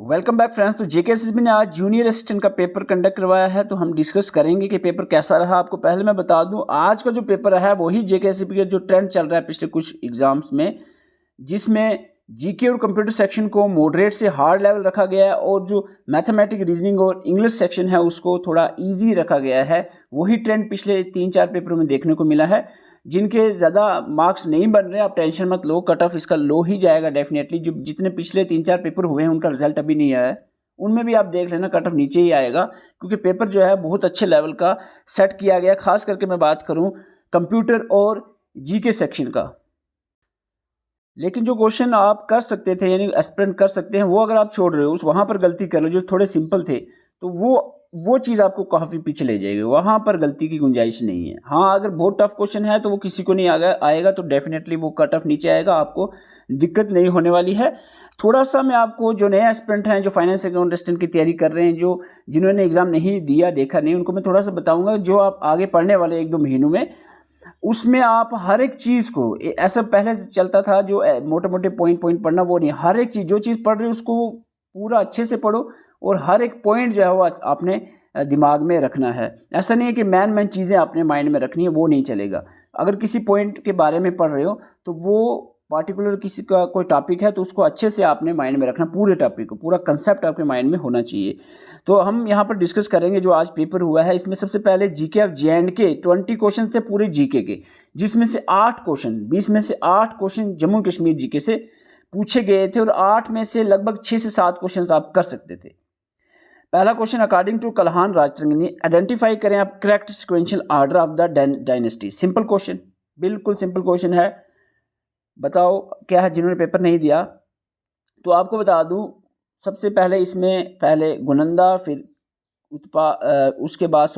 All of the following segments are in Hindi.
Welcome back friends. तो जेकेएसएसबी ने आज जूनियर असिस्टेंट का पेपर कंडक्ट करवाया है, तो हम डिस्कस करेंगे कि पेपर कैसा रहा। आपको पहले मैं बता दूं, आज का जो पेपर है वही जेकेएसएसबी का जो ट्रेंड चल रहा है पिछले कुछ एग्जाम्स में, जिसमें जीके और कंप्यूटर सेक्शन को मॉडरेट से हार्ड लेवल रखा गया है और जो मैथमेटिक, रीजनिंग और इंग्लिश सेक्शन है उसको थोड़ा ईजी रखा गया है। वही ट्रेंड पिछले 3-4 पेपरों में देखने को मिला है। जिनके ज़्यादा मार्क्स नहीं बन रहे, आप टेंशन मत लो, कट ऑफ इसका लो ही जाएगा डेफिनेटली। जो जितने पिछले 3-4 पेपर हुए हैं उनका रिजल्ट अभी नहीं आया है, उनमें भी आप देख लेना कट ऑफ नीचे ही आएगा, क्योंकि पेपर जो है बहुत अच्छे लेवल का सेट किया गया। खास करके मैं बात करूं कंप्यूटर और जीके सेक्शन का। लेकिन जो क्वेश्चन आप कर सकते थे, यानी एस्पिरेंट कर सकते हैं, वो अगर आप छोड़ रहे हो उस वहाँ पर गलती कर लो जो थोड़े सिंपल थे, तो वो चीज़ आपको काफ़ी पीछे ले जाएगी। वहाँ पर गलती की गुंजाइश नहीं है। हाँ, अगर बहुत टफ क्वेश्चन है तो वो किसी को नहीं आएगा तो डेफिनेटली वो कट ऑफ नीचे आएगा, आपको दिक्कत नहीं होने वाली है। थोड़ा सा मैं आपको जो नए एस्पिरेंट हैं, जो फाइनेंस अकाउंट असिस्टेंट की तैयारी कर रहे हैं, जो जिन्होंने एग्ज़ाम नहीं दिया, देखा नहीं, उनको मैं थोड़ा सा बताऊँगा जो आप आगे पढ़ने वाले 1-2 महीनों में, उसमें आप हर एक चीज़ को, ऐसा पहले से चलता था जो मोटे मोटे पॉइंट पढ़ना, वो नहीं। हर एक चीज़, जो चीज़ पढ़ रहे हो उसको पूरा अच्छे से पढ़ो और हर एक पॉइंट जो है वो आपने दिमाग में रखना है। ऐसा नहीं है कि मैन चीज़ें अपने माइंड में रखनी है, वो नहीं चलेगा। अगर किसी पॉइंट के बारे में पढ़ रहे हो तो वो पार्टिकुलर किसी का कोई टॉपिक है तो उसको अच्छे से आपने माइंड में रखना, पूरे टॉपिक को, पूरा कंसेप्ट आपके माइंड में होना चाहिए। तो हम यहाँ पर डिस्कस करेंगे जो आज पेपर हुआ है। इसमें सबसे पहले जीके ऑफ जे.एंड.के 20 क्वेश्चन थे पूरे जीके के, जिसमें से 8 क्वेश्चन, 20 में से 8 क्वेश्चन जम्मू कश्मीर जीके से पूछे गए थे और 8 में से लगभग 6 से 7 क्वेश्चन आप कर सकते थे। पहला question, according to Kalhana Rajatarangini identify करें आप correct sequential order of the dynasty. Simple question, बिल्कुल सिंपल क्वेश्चन है। बताओ क्या है, जिन्होंने पेपर नहीं दिया तो आपको बता दूं, सबसे पहले इसमें पहले गुनंदा, फिर उसके बाद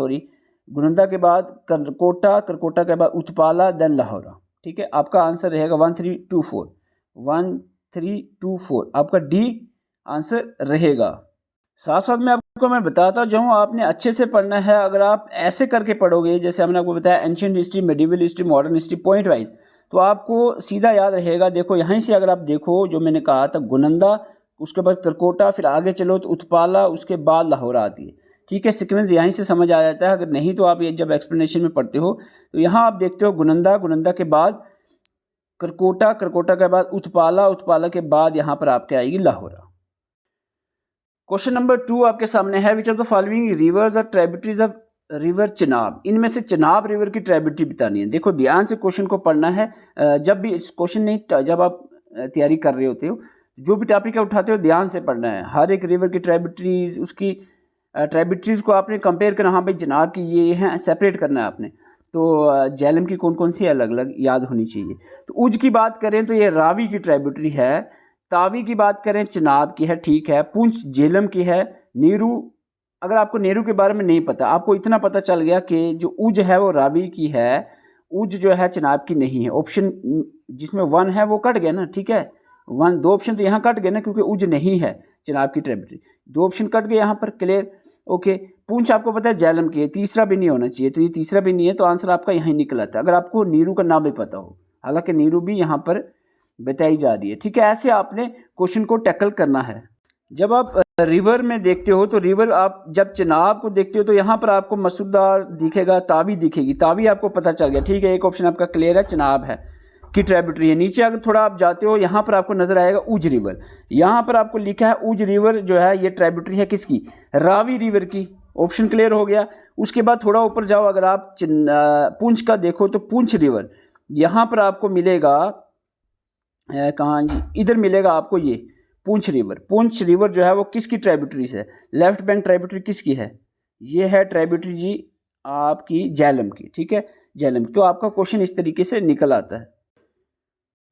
गुनंदा के बाद करकोटा, करकोटा के बाद उत्पाला, देन लाहौरा। ठीक है, आपका आंसर रहेगा 1324, 1324 आपका डी आंसर रहेगा। साथ साथ में आपको मैं बताता जाऊँ, आपने अच्छे से पढ़ना है। अगर आप ऐसे करके पढ़ोगे, जैसे हमने आपको बताया ancient history, medieval history, modern history point wise, तो आपको सीधा याद रहेगा। देखो यहीं से अगर आप देखो, जो मैंने कहा था गुनंदा, उसके बाद करकोटा, फिर आगे चलो तो उत्पाला, उसके बाद लाहौर आती है। ठीक है, सीक्वेंस यहीं से समझ आ जाता है। अगर नहीं तो आप ये जब एक्सप्लेनेशन में पढ़ते हो तो यहाँ आप देखते हो गुनंदा, गुनंदा के बाद करकोटा, करकोटा के बाद उत्पाला, उत्पाला के बाद यहाँ पर आपके आएगी लाहौरा। क्वेश्चन नंबर 2 आपके सामने है, which of the following rivers are tributaries of river Chenab. इनमें से चिनाब रिवर की ट्रिब्यूटरी बतानी है। देखो ध्यान से क्वेश्चन को पढ़ना है। जब भी क्वेश्चन नहीं, जब आप तैयारी कर रहे होते हो, जो भी टॉपिक उठाते हो ध्यान से पढ़ना है। हर एक रिवर की ट्रिब्यूटरीज, उसकी ट्रिब्यूटरीज को आपने कंपेयर करना। हाँ भाई, चिनाब की ये हैं, सेपरेट करना है आपने। तो झेलम की कौन कौन सी अलग अलग याद होनी चाहिए। तो उज की बात करें तो ये रावी की ट्रिब्यूटरी है। तावी की बात करें चिनाब की है, ठीक है। पुंछ झेलम की है। नीरू, अगर आपको नेहरू के बारे में नहीं पता, आपको इतना पता चल गया कि जो उज है वो रावी की है, उज जो है चिनाब की नहीं है। ऑप्शन जिसमें 1 है वो कट गया ना, ठीक है। 1, 2 ऑप्शन तो यहाँ कट गए ना, क्योंकि उज नहीं है चिनाब की ट्रिब्यूटरी। 2 ऑप्शन कट गए यहाँ पर, क्लियर, ओके। पूंछ आपको पता है झेलम की है, तीसरा भी नहीं होना चाहिए, तो ये तीसरा भी नहीं है, तो आंसर आपका यहाँ निकला था, अगर आपको नीरू का नाम भी पता हो। हालांकि नीरू भी यहाँ पर बताई जा रही है, ठीक है। ऐसे आपने क्वेश्चन को टैकल करना है। जब आप रिवर में देखते हो तो रिवर, आप जब चिनाब को देखते हो तो यहाँ पर आपको मसूदार दिखेगा, तावी दिखेगी। तावी आपको पता चल गया, ठीक है। एक ऑप्शन आपका क्लियर है, चिनाब है की ट्रिब्यूटरी है। नीचे अगर थोड़ा आप जाते हो, यहाँ पर आपको नजर आएगा उज रिवर। यहाँ पर आपको लिखा है उज रिवर जो है ये ट्रिब्यूटरी है किसकी, रावी रिवर की। ऑप्शन क्लियर हो गया। उसके बाद थोड़ा ऊपर जाओ, अगर आप पुंछ का देखो तो पुंछ रिवर यहाँ पर आपको मिलेगा, कहाँ जी, इधर मिलेगा आपको ये पुंछ रिवर। पुंछ रिवर जो है वो किसकी ट्रिब्यूटरी से, लेफ्ट बैंक ट्रिब्यूटरी किसकी है, ये है ट्रिब्यूटरी जी आपकी झेलम की, ठीक है, झेलम। तो आपका क्वेश्चन इस तरीके से निकल आता है।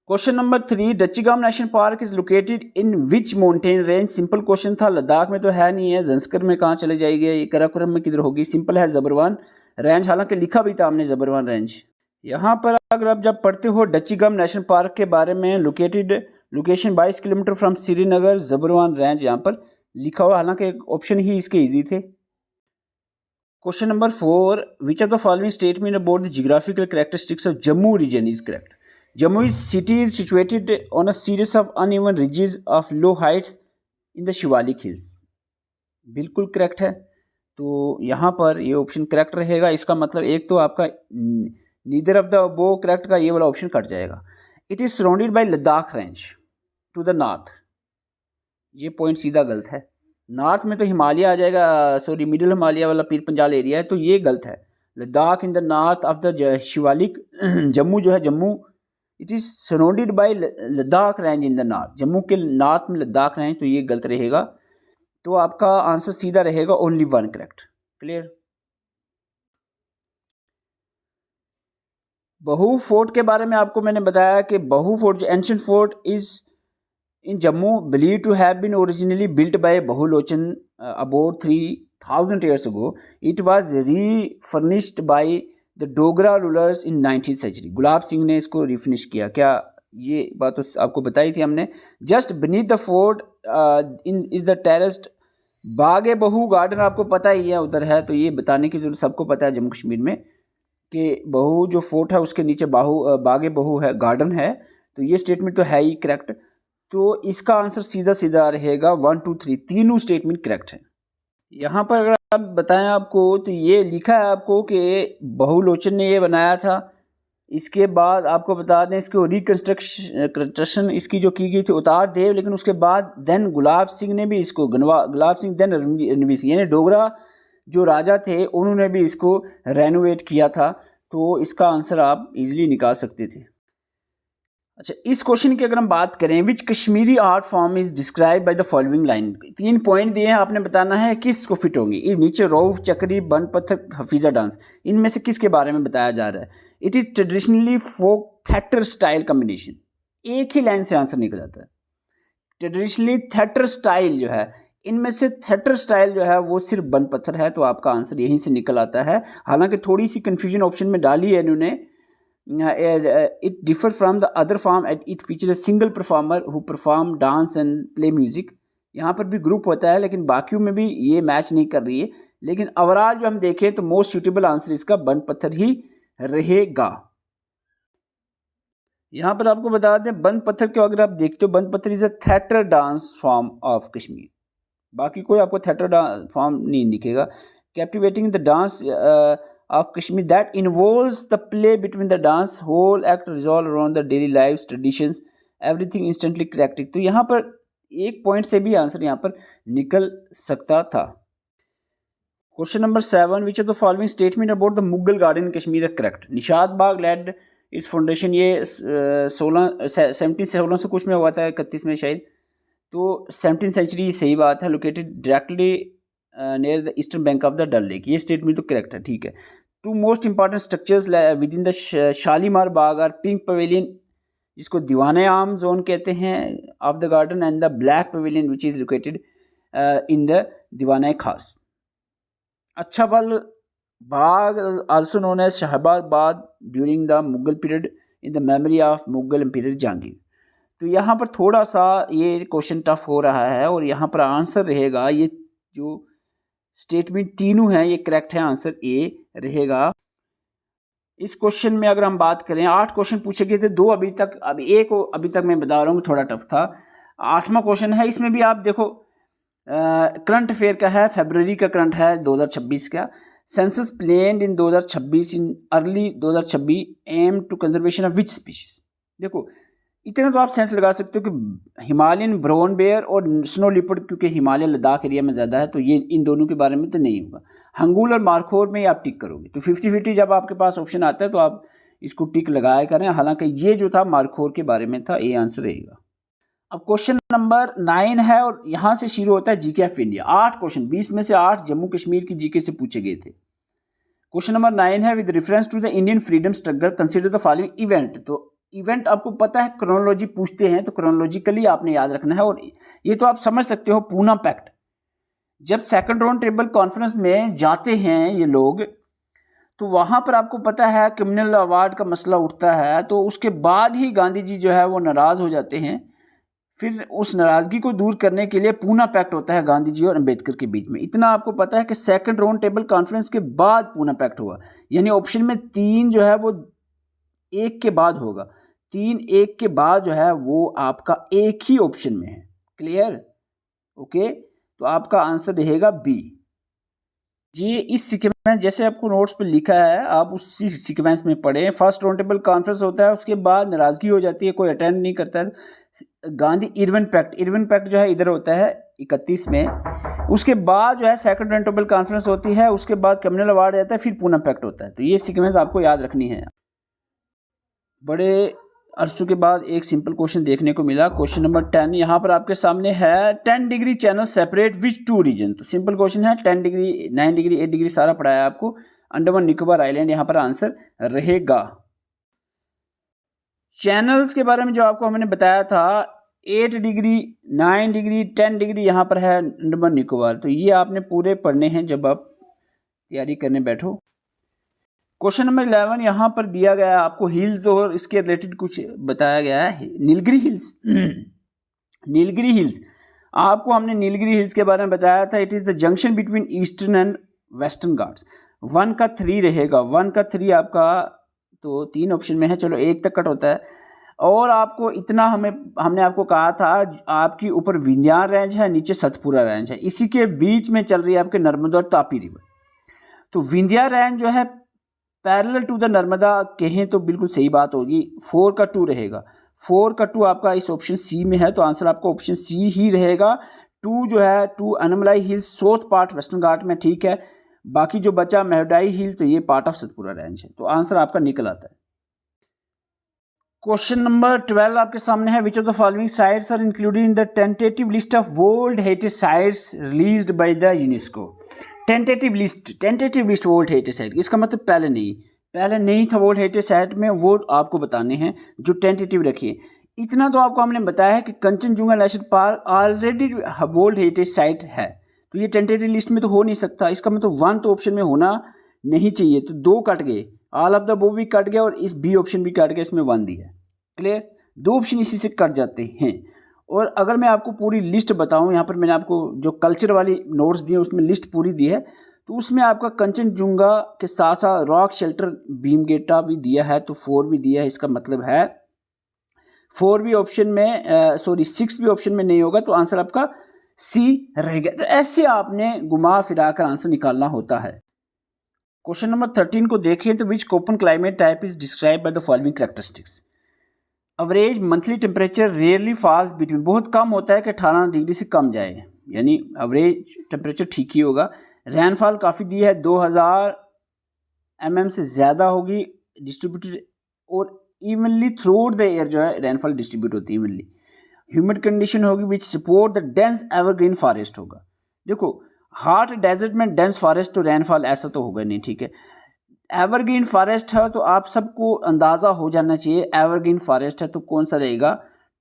Question number 3, Dachigam national park is located in which mountain range. Simple question था, लद्दाख में तो है नहीं है, जंस्कर में कहाँ चले जाएगी, ये कराकोरम में किधर होगी। सिंपल है, जबरवान रेंज, हालांकि लिखा भी था हमने जबरवान रेंज। यहाँ पर अगर आप जब पढ़ते हो डच्चीगाम नेशनल पार्क के बारे में, location 22 kilometre from Srinagar, Zabarwan range यहाँ पर लिखा हुआ, हालांकि ऑप्शन ही इसके इजी थे। Question number 4, which of the following statement about the geographical characteristics of Jammu region is correct. Jammu city is situated on a series of uneven ridges of low heights in the Shivalik hills. बिल्कुल करेक्ट है। तो यहाँ पर ये ऑप्शन करेक्ट रहेगा। इसका मतलब एक तो आपका neither of the above correct का ये वाला ऑप्शन कट जाएगा। It is surrounded by Ladakh range to the north. ये पॉइंट सीधा गलत है। नॉर्थ में तो हिमालय आ जाएगा, सॉरी मिडिल हिमालय वाला पीर पंजाल एरिया है, तो ये गलत है। Ladakh in the north of the Shivalik Jammu जो है, Jammu it is surrounded by Ladakh range in the north. Jammu के नॉर्थ में लद्दाख रेंज, तो ये गलत रहेगा। तो आपका आंसर सीधा रहेगा ओनली वन करेक्ट। क्लियर। बहू फोर्ट के बारे में आपको मैंने बताया कि बहू फोर्ट जो ancient fort is in Jammu believe to have been originally built by Bahulochan about 3000 years ago. It was refurnished by the Dogra rulers in 19th century. Gulab Singh ने इसको रिफिनिश किया। क्या ये बात तो आपको बताई थी हमने। Just beneath the fort in is the terraced Bagh Bahu garden, आपको पता ही है उधर है, तो ये बताने की जरूरत सबको पता है जम्मू कश्मीर में कि बहू जो फोर्ट है उसके नीचे बाग बहू है, गार्डन है। तो ये स्टेटमेंट तो है ही करेक्ट। तो इसका आंसर सीधा सीधा रहेगा 1 2 3, तीनों स्टेटमेंट करेक्ट है। यहाँ पर अगर आप बताएं आपको, तो ये लिखा है आपको कि बहुलोचन ने ये बनाया था। इसके बाद आपको बता दें इसको रिकन्स्ट्रक्शन इसकी जो की गई थी उतार देव, लेकिन उसके बाद देन गुलाब सिंह ने भी इसको गुलाब सिंह देन रणवीर सिंह यानी डोगरा जो राजा थे उन्होंने भी इसको रेनोवेट किया था। तो इसका आंसर आप इजीली निकाल सकते थे। अच्छा, इस क्वेश्चन की अगर हम बात करें, which Kashmiri art form is describe by the following line. 3 point दिए हैं, आपने बताना है किस को फिट होंगी। ये नीचे रौफ, चक्री, बन पत्थर, हफीज़ा डांस, इनमें से किसके बारे में बताया जा रहा है। It is traditionally folk theatre style combination. एक ही लाइन से आंसर निकल जाता है। ट्रेडिशनली थिएटर स्टाइल जो है, इनमें से थिएटर स्टाइल जो है वो सिर्फ बन पत्थर है, तो आपका आंसर यहीं से निकल आता है। हालांकि थोड़ी सी कन्फ्यूजन ऑप्शन में डाली है इन्होंने। It differ from the other form and it features a single performer who perform dance and play music. यहाँ पर भी ग्रुप होता है, लेकिन बाकियों में भी ये मैच नहीं कर रही है। लेकिन ओवरऑल जो हम देखें तो मोस्ट सूटेबल आंसर इसका बन पत्थर ही रहेगा। यहाँ पर आपको बता दें बन पत्थर को अगर आप देखते हो, बन पत्थर is a theatre dance form of Kashmir. बाकी कोई आपको थिएटर डांस फॉर्म नहीं दिखेगा। Captivating the dance of Kashmir that involves the play between the dance, whole act resolve around the daily lives, traditions, everything instantly corrected। तो यहाँ पर एक पॉइंट से भी आंसर यहाँ पर निकल सकता था। Question number 7, which of the following statement about the Mughal garden in Kashmir are correct. Nishat Bagh laid its foundation, ये 16 कुछ में हुआ था, 31 में शायद, तो 17th सेंचुरी सही बात है। Located directly near the eastern bank of the Dal lake, ये स्टेटमेंट तो करेक्ट है, ठीक है। 2 most important structures with in the Shalimar Bagh are pink pavilion, जिसको दीवाने आम जोन कहते हैं of the garden, and the black pavilion which is located in the Diwana Khas. अच्छा Bal Bagh also known as Shahbaz Bagh during the Mughal period in the memory of Mughal एम्पीरियर Jahangir. तो यहाँ पर थोड़ा सा ये क्वेश्चन टफ हो रहा है, और यहाँ पर आंसर रहेगा, ये जो स्टेटमेंट तीनों हैं ये करेक्ट है, आंसर ए रहेगा। इस क्वेश्चन में अगर हम बात करें, 8 क्वेश्चन पूछे गए थे, 2 अभी तक, अभी एक अभी तक मैं बता रहा हूँ थोड़ा टफ था। 8वां क्वेश्चन है, इसमें भी आप देखो करंट अफेयर का है, फरवरी का करंट है 2026 का। Census planned in 2026 in early 2026 aim to conservation of which species. देखो इतना तो आप सेंस लगा सकते हो कि हिमालयन ब्राउन बेयर और स्नो लिपर्ड, क्योंकि हिमालय लद्दाख एरिया में ज़्यादा है, तो ये इन दोनों के बारे में तो नहीं होगा। हंगूल और मारखोर में आप टिक करोगे, तो 50-50 जब आपके पास ऑप्शन आता है तो आप इसको टिक लगाया करें। हालांकि ये जो था मारखोर के बारे में था, ये आंसर रहेगा। अब क्वेश्चन नंबर 9 है, और यहाँ से शुरू होता है जीके ऑफ इंडिया। 8 क्वेश्चन, 20 में से 8 जम्मू कश्मीर की जीके से पूछे गए थे। क्वेश्चन नंबर 9 है, with reference to the Indian freedom struggle consider the following event. तो इवेंट आपको पता है, क्रोनोलॉजी पूछते हैं तो क्रोनोलॉजिकली आपने याद रखना है, और ये तो आप समझ सकते हो पूना पैक्ट। जब सेकंड राउंड टेबल कॉन्फ्रेंस में जाते हैं ये लोग, तो वहाँ पर आपको पता है कम्युनल अवार्ड का मसला उठता है, तो उसके बाद ही गांधी जी जो है वो नाराज़ हो जाते हैं। फिर उस नाराज़गी को दूर करने के लिए पूना पैक्ट होता है गांधी जी और अंबेडकर के बीच में। इतना आपको पता है कि सेकंड राउंड टेबल कॉन्फ्रेंस के बाद पूना पैक्ट हुआ, यानी ऑप्शन में 3 जो है वो 1 के बाद होगा। 3 1 के बाद जो है वो आपका एक ही ऑप्शन में है। क्लियर। ओके, तो आपका आंसर रहेगा बी। ये इस सीक्वेंस जैसे आपको नोट्स पे लिखा है आप उसी सीक्वेंस में पढ़ें। फर्स्ट राउंड टेबल कॉन्फ्रेंस होता है, उसके बाद नाराज़गी हो जाती है, कोई अटेंड नहीं करता है। गांधी इरविन पैक्ट जो है इधर होता है 31 में। उसके बाद जो है सेकंड राउंड टेबल कॉन्फ्रेंस होती है, उसके बाद कम्युनल अवार्ड आता है, फिर पूना पैक्ट होता है। तो ये सीक्वेंस आपको याद रखनी है। बड़े अरसों के बाद एक सिंपल क्वेश्चन देखने को मिला। क्वेश्चन नंबर 10 यहाँ पर आपके सामने है। 10 degree channel separate which two region. तो सिंपल क्वेश्चन है। 10 डिग्री, 9 डिग्री, 8 डिग्री सारा पढ़ा है आपको। अंडमान निकोबार आइलैंड यहाँ पर आंसर रहेगा। चैनल्स के बारे में जो आपको हमने बताया था 8 डिग्री, 9 डिग्री, 10 डिग्री यहाँ पर है अंडमान निकोबार। तो ये आपने पूरे पढ़ने हैं जब आप तैयारी करने बैठो। क्वेश्चन नंबर 11 यहाँ पर दिया गया है आपको हिल्स और इसके रिलेटेड कुछ बताया गया है। नीलगिरी हिल्स नीलगिरी हिल्स आपको हमने नीलगिरी हिल्स के बारे में बताया था। It is the junction between eastern and western Ghats. 1 का 3 रहेगा। 1 का 3 आपका तो 3 ऑप्शन में है, चलो 1 तक कट होता है। और आपको इतना हमने आपको कहा था आपकी ऊपर विंध्यान रेंज है, नीचे सतपुरा रेंज है, इसी के बीच में चल रही है आपके नर्मदा और तापी रिवर। तो विंध्या रेंज जो है पैरेलल टू द नर्मदा कहें तो बिल्कुल सही बात होगी। 4 का 2 रहेगा। 4 का 2 आपका इस ऑप्शन सी में है, तो आंसर आपका ऑप्शन सी ही रहेगा। 2 जो है 2 Anamalai hills south part western घाट में, ठीक है। बाकी जो बचा मेहडाई हिल, तो ये पार्ट ऑफ सतपुरा रेंज है। तो आंसर आपका निकल आता है। क्वेश्चन नंबर 12 आपके सामने है। Which of the following sites are included in the tentative list of world heritage sites released by the UNESCO. Tentative list world heritage site, इसका मतलब पहले नहीं था वर्ल्ड हेरिटेज साइट में, वो आपको बताने हैं जो टेंटेटिव रखिए। इतना तो आपको हमने बताया है कि Kanchenjunga national park already world heritage site है, तो ये टेंटेटिव लिस्ट में तो हो नहीं सकता। इसका मतलब 1 तो ऑप्शन में होना नहीं चाहिए, तो 2 कट गए। ऑल ऑफ द अबव भी कट गया और इस बी ऑप्शन भी कट गया, इसमें 1 दिया। क्लियर, 2 ऑप्शन इसी से कट जाते हैं। और अगर मैं आपको पूरी लिस्ट बताऊं, यहाँ पर मैंने आपको जो कल्चर वाली नोट्स दिए उसमें लिस्ट पूरी दी है, तो उसमें आपका कंचनजुंगा के साथ साथ रॉक शेल्टर भीमगेटा भी दिया है, तो 4 भी दिया है। इसका मतलब है 4 भी ऑप्शन में 6 भी ऑप्शन में नहीं होगा, तो आंसर आपका सी रहेगा। तो ऐसे आपने घुमा फिरा कर आंसर निकालना होता है। क्वेश्चन नंबर 13 को देखें तो which Koppen climate type is describe by the following characteristics. Average monthly temperature rarely falls between, बहुत कम होता है कि 18 डिग्री से कम जाए, यानी एवरेज टेम्परेचर ठीक ही होगा। रैनफॉल काफ़ी दी है, 2000 mm से ज़्यादा होगी डिस्ट्रीब्यूटेड, और evenly through out the year जो है रैनफॉल डिस्ट्रीब्यूट होती है इवनली। ह्यूमिड कंडीशन होगी विच support the dense evergreen forest होगा। देखो हॉट डेजर्ट में डेंस फॉरेस्ट, तो रैनफॉल ऐसा तो होगा नहीं, ठीक है। एवरग्रीन फॉरेस्ट है तो आप सबको अंदाज़ा हो जाना चाहिए एवरग्रीन फॉरेस्ट है तो कौन सा रहेगा,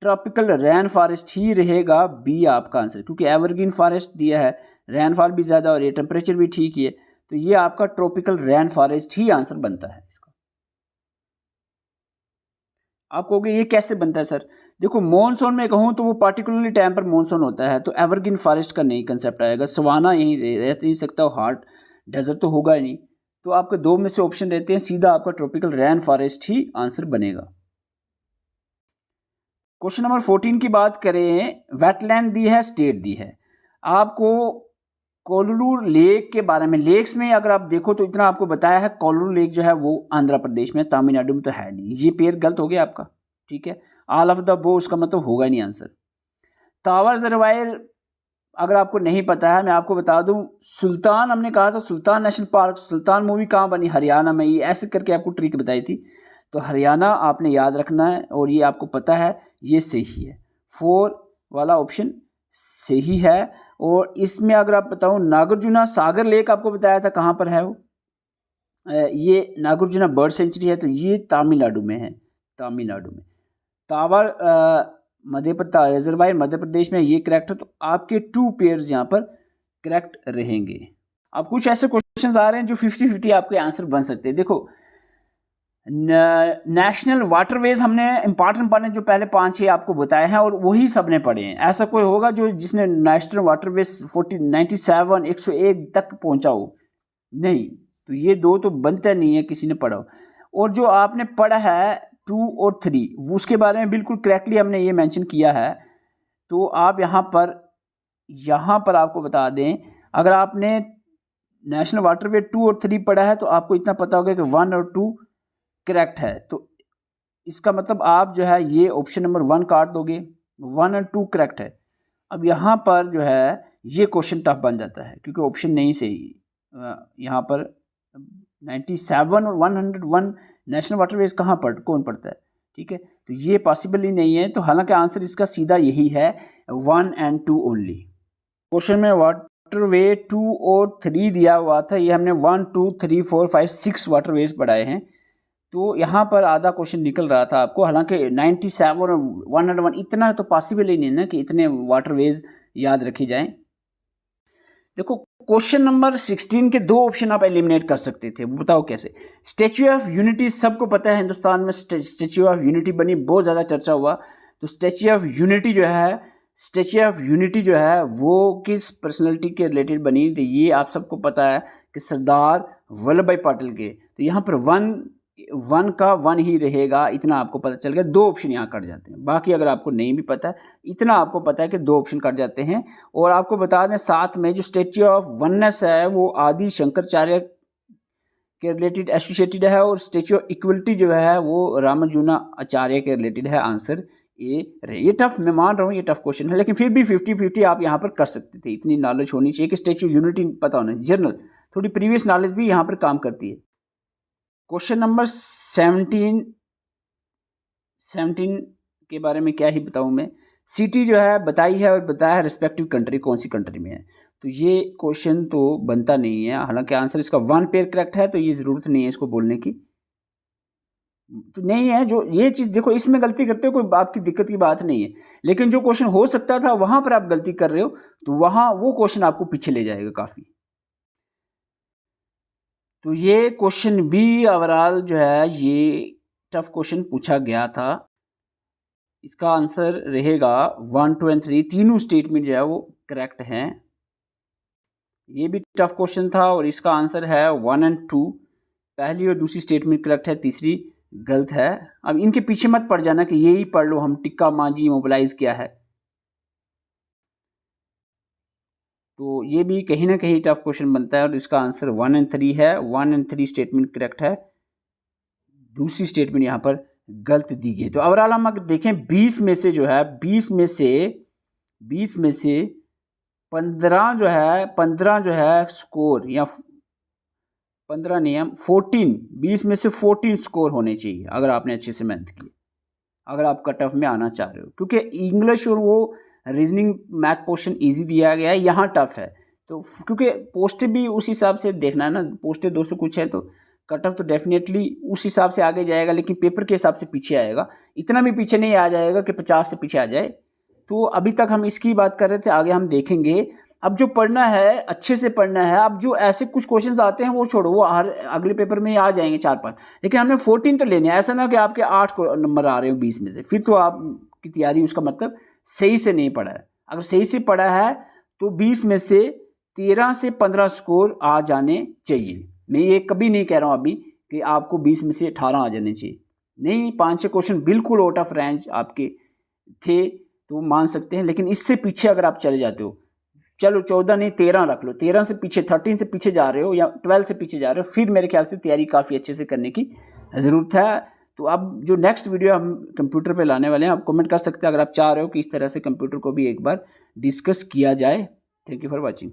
ट्रॉपिकल रैन फॉरेस्ट ही रहेगा। बी आपका आंसर, क्योंकि एवरग्रीन फॉरेस्ट दिया है, रैनफॉल भी ज़्यादा और ये टेम्परेचर भी ठीक ही है, तो ये आपका ट्रॉपिकल रैन फॉरेस्ट ही आंसर बनता है इसका। आप कहोगे ये कैसे बनता है सर? देखो मॉनसून में कहूँ तो वो पार्टिकुलरली टाइम पर मॉनसून होता है, तो एवरग्रीन फॉरेस्ट का नहीं कंसेप्ट आएगा। सवाना यहीं रह नहीं सकता, हॉट डेजर्ट तो होगा ही नहीं, तो आपके 2 में से ऑप्शन रहते हैं, सीधा आपका ट्रॉपिकल रैन फॉरेस्ट ही आंसर बनेगा। क्वेश्चन नंबर 14 की बात करें, वेटलैंड दी है, स्टेट दी है। आपको कोल्लूर लेक के बारे में, लेक्स में अगर आप देखो तो इतना आपको बताया है, कोल्लूर लेक जो है वो आंध्र प्रदेश में, तमिलनाडु में तो है नहीं, ये पेयर गलत हो गया आपका, ठीक है। ऑल ऑफ द अबव उसका मतलब होगा ही नहीं आंसर। टावर रिजर्वायर अगर आपको नहीं पता है मैं आपको बता दूं, सुल्तान हमने कहा था सुल्तान नेशनल पार्क, सुल्तान मूवी कहाँ बनी, हरियाणा में, ये ऐसे करके आपको ट्रिक बताई थी, तो हरियाणा आपने याद रखना है और ये आपको पता है, ये सही है। 4 वाला ऑप्शन सही है। और इसमें अगर आप बताऊं नागार्जुना सागर लेक आपको बताया था कहाँ पर है वो, ये नागार्जुना बर्ड सेंचुरी है, तो ये तमिलनाडु में है, तमिलनाडु में। टावर रिजर्वायर मध्य प्रदेश में, ये करेक्ट है, तो आपके 2 पेयर्स यहाँ पर करेक्ट रहेंगे। अब कुछ ऐसे क्वेश्चंस आ रहे हैं जो 50-50 आपके आंसर बन सकते हैं। देखो नेशनल वाटरवेज हमने इंपॉर्टेंट जो पहले 5-6 आपको बताए हैं और वही सबने पढ़े हैं। ऐसा कोई होगा जो जिसने नेशनल वाटरवेज 97 101 तक पहुंचा हो? नहीं, तो ये 2 तो बनता नहीं है किसी ने पढ़ा हो। और जो आपने पढ़ा है 2 और 3 उसके बारे में बिल्कुल करेक्टली हमने ये मेंशन किया है, तो आप यहाँ पर यहाँ पर आपको बता दें, अगर आपने नेशनल वाटरवे 2 और 3 पढ़ा है तो आपको इतना पता होगा कि 1 और 2 करेक्ट है। तो इसका मतलब आप जो है ये ऑप्शन नंबर 1 काट दोगे, 1 और 2 करेक्ट है। अब यहाँ पर जो है ये क्वेश्चन टफ बन जाता है क्योंकि ऑप्शन नहीं सही। यहाँ पर 97 और 101 नेशनल वाटरवेज कौन पढ़ता है, ठीक है। तो ये पॉसिबल ही नहीं है। तो हालांकि आंसर इसका सीधा यही है, 1 और 2 ओनली। क्वेश्चन में वाटरवे 2 और 3 दिया हुआ था, ये हमने 1 2 3 4 5 6 वाटरवेज पढ़ाए हैं। तो यहाँ पर आधा क्वेश्चन निकल रहा था आपको। हालांकि 97 और 101 इतना तो पॉसिबल ही नहीं ना कि इतने वाटरवेज याद रखी जाएं। देखो क्वेश्चन नंबर 16 के 2 ऑप्शन आप एलिमिनेट कर सकते थे, बताओ कैसे। स्टैच्यू ऑफ यूनिटी सबको पता है, हिंदुस्तान में स्टैच्यू ऑफ यूनिटी बनी, बहुत ज़्यादा चर्चा हुआ। तो स्टैच्यू ऑफ यूनिटी जो है वो किस पर्सनैलिटी के रिलेटेड बनी, तो ये आप सबको पता है कि सरदार वल्लभ भाई पटेल के। तो यहाँ पर वन का 1 ही रहेगा, इतना आपको पता चल गया। 2 ऑप्शन यहाँ कट जाते हैं। बाकी अगर आपको नहीं भी पता है, इतना आपको पता है कि 2 ऑप्शन कट जाते हैं। और आपको बता दें साथ में जो स्टैच्यू ऑफ वननेस है वो आदि शंकराचार्य के रिलेटेड एसोसिएटेड है, और स्टैच्यू ऑफ इक्वलिटी जो है वो रामानुजा आचार्य के रिलेटेड है। आंसर ए रहे। ये टफ, मैं मान रहा हूँ ये टफ क्वेश्चन है, लेकिन फिर भी 50-50 आप यहाँ पर कर सकते थे। इतनी नॉलेज होनी चाहिए कि स्टैच्यू ऑफ यूनिटी पता होना, जनरल थोड़ी प्रीवियस नॉलेज भी यहाँ पर काम करती है। क्वेश्चन नंबर 17 के बारे में क्या ही बताऊं मैं। सिटी जो है बताई है और बताया है रिस्पेक्टिव कंट्री कौन सी कंट्री में है। तो ये क्वेश्चन तो बनता नहीं है। हालांकि आंसर इसका 1 पेयर करेक्ट है, तो ये ज़रूरत नहीं है इसको बोलने की, तो नहीं है। जो ये चीज़ देखो, इसमें गलती करते हो कोई आपकी दिक्कत की बात नहीं है, लेकिन जो क्वेश्चन हो सकता था वहाँ पर आप गलती कर रहे हो, तो वहाँ वो क्वेश्चन आपको पीछे ले जाएगा काफ़ी। तो ये क्वेश्चन भी ओवरऑल जो है ये टफ क्वेश्चन पूछा गया था। इसका आंसर रहेगा 1 2 और 3 तीनों स्टेटमेंट जो है वो करेक्ट हैं। ये भी टफ क्वेश्चन था और इसका आंसर है 1 और 2। पहली और दूसरी स्टेटमेंट करेक्ट है, तीसरी गलत है। अब इनके पीछे मत पड़ जाना कि यही पढ़ लो, हम टिक्का मांझी मोबिलाइज किया है। तो ये भी कहीं ना कहीं टफ क्वेश्चन बनता है और इसका आंसर 1 और 3 है। 1 और 3 स्टेटमेंट करेक्ट है, दूसरी स्टेटमेंट यहाँ पर गलत दी गई। तो ओवरऑल हम अगर देखें 20 में से 15 जो है स्कोर, या 15 नहीं, हम 14, 20 में से 14 स्कोर होने चाहिए अगर आपने अच्छे से मेहनत की, अगर आप कट ऑफ में आना चाह रहे हो। क्योंकि इंग्लिश और वो रीजनिंग मैथ पोर्शन इजी दिया गया है, यहाँ टफ है। तो क्योंकि पोस्ट भी उस हिसाब से देखना है ना, पोस्टें 200 कुछ है, तो कट ऑफ तो डेफिनेटली उस हिसाब से आगे जाएगा, लेकिन पेपर के हिसाब से पीछे आएगा। इतना भी पीछे नहीं आ जाएगा कि 50 से पीछे आ जाए। तो अभी तक हम इसकी बात कर रहे थे, आगे हम देखेंगे। अब जो पढ़ना है अच्छे से पढ़ना है। अब जो ऐसे कुछ क्वेश्चंस आते हैं वो छोड़ो, वो हर अगले पेपर में आ जाएंगे 4-5, लेकिन हमने 14 तो लेने हैं। ऐसा ना कि आपके 8 नंबर आ रहे हो 20 में से, फिर तो आपकी तैयारी उसका मतलब सही से नहीं पढ़ा है। अगर सही से पढ़ा है तो 20 में से 13 से 15 स्कोर आ जाने चाहिए। मैं ये कभी नहीं कह रहा हूँ अभी कि आपको 20 में से 18 आ जाने चाहिए, नहीं। 5-6 क्वेश्चन बिल्कुल आउट ऑफ रेंज आपके थे तो मान सकते हैं, लेकिन इससे पीछे अगर आप चले जाते हो, चलो 14 नहीं 13 रख लो, 13 से पीछे 13 से पीछे जा रहे हो या 12 से पीछे जा रहे हो, फिर मेरे ख्याल से तैयारी काफ़ी अच्छे से करने की ज़रूरत है। तो अब जो नेक्स्ट वीडियो हम कंप्यूटर पे लाने वाले हैं, आप कमेंट कर सकते हैं अगर आप चाह रहे हो कि इस तरह से कंप्यूटर को भी एक बार डिस्कस किया जाए। Thank you for watching.